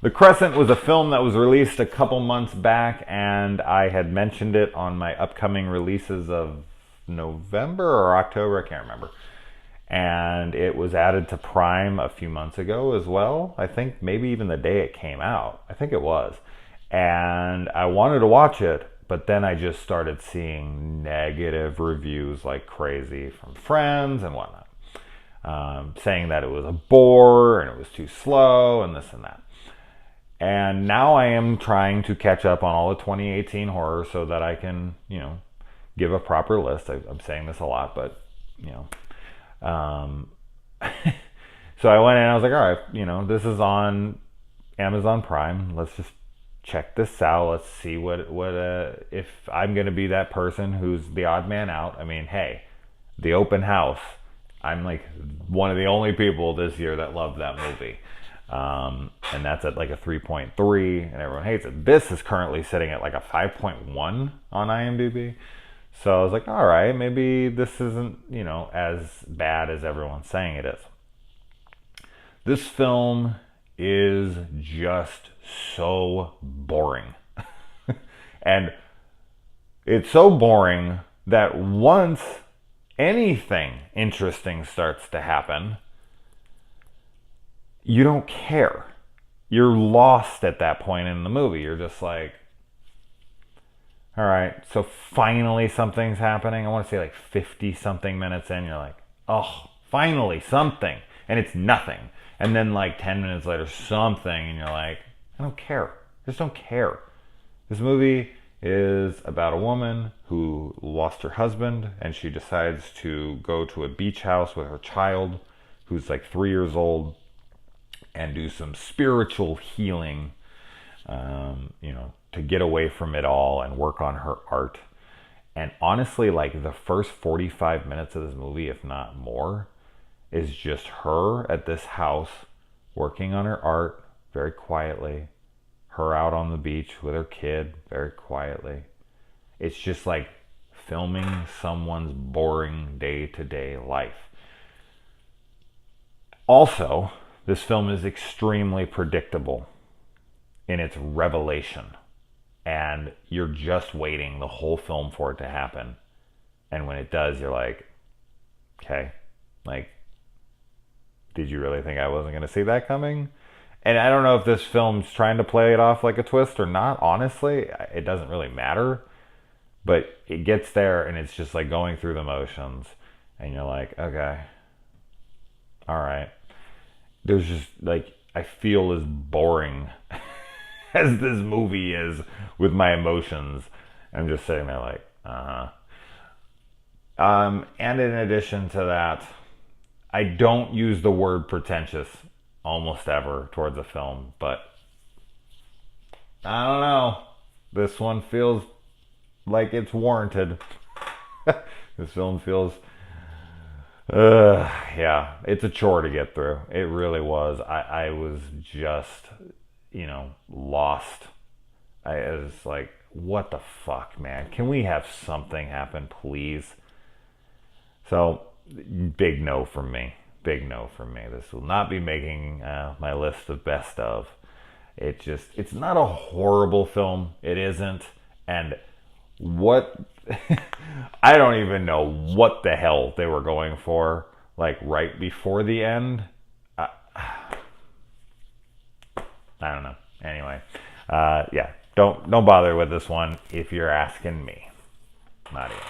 The Crescent was a film that was released a couple months back, and I had mentioned it on my upcoming releases of November or October, I can't remember. And it was added to Prime a few months ago as well. I think maybe even the day it came out. I think it was. And I wanted to watch it, but then I just started seeing negative reviews like crazy from friends and whatnot, saying that it was a bore and it was too slow and this and that. And now I am trying to catch up on all the 2018 horror so that I can, give a proper list. I'm saying this a lot, but, so I went in and I was like, all right, this is on Amazon Prime. Let's just check this out. Let's see what if I'm going to be that person who's the odd man out. I mean, hey, the open house. I'm like one of the only people this year that loved that movie. And that's at like a 3.3 and everyone hates it. This is currently sitting at like a 5.1 on IMDb. So I was like, all right, maybe this isn't, as bad as everyone's saying it is. This film is just so boring. And it's so boring that once anything interesting starts to happen, you don't care. You're lost at that point in the movie. You're just like, all right, so finally something's happening. I want to say like 50 something minutes in, you're like, oh, finally something. And it's nothing. And then like 10 minutes later, something, and you're like, I don't care. I just don't care. This movie is about a woman who lost her husband, and she decides to go to a beach house with her child, who's like 3 years old, and do some spiritual healing, to get away from it all and work on her art. And honestly, like the first 45 minutes of this movie, if not more, is just her at this house working on her art very quietly. Her out on the beach with her kid very quietly. It's just like filming someone's boring day-to-day life. Also, this film is extremely predictable in its revelation. And you're just waiting the whole film for it to happen. And when it does, you're like, okay, like, did you really think I wasn't going to see that coming? And I don't know if this film's trying to play it off like a twist or not. Honestly, it doesn't really matter. But it gets there and it's just like going through the motions. And you're like, okay, all right. There's just like, I feel as boring as this movie is with my emotions. I'm just sitting there like, and in addition to that, I don't use the word pretentious almost ever towards a film, but I don't know. This one feels like it's warranted. This film feels, yeah, it's a chore to get through. It really was. I was just, lost. I was like, what the fuck, man? Can we have something happen, please? So, big no from me. Big no from me. This will not be making my list of best of. It's not a horrible film. It isn't. And what, I don't even know what the hell they were going for, like right before the end. I don't know. Anyway, yeah, don't bother with this one if you're asking me. Adios.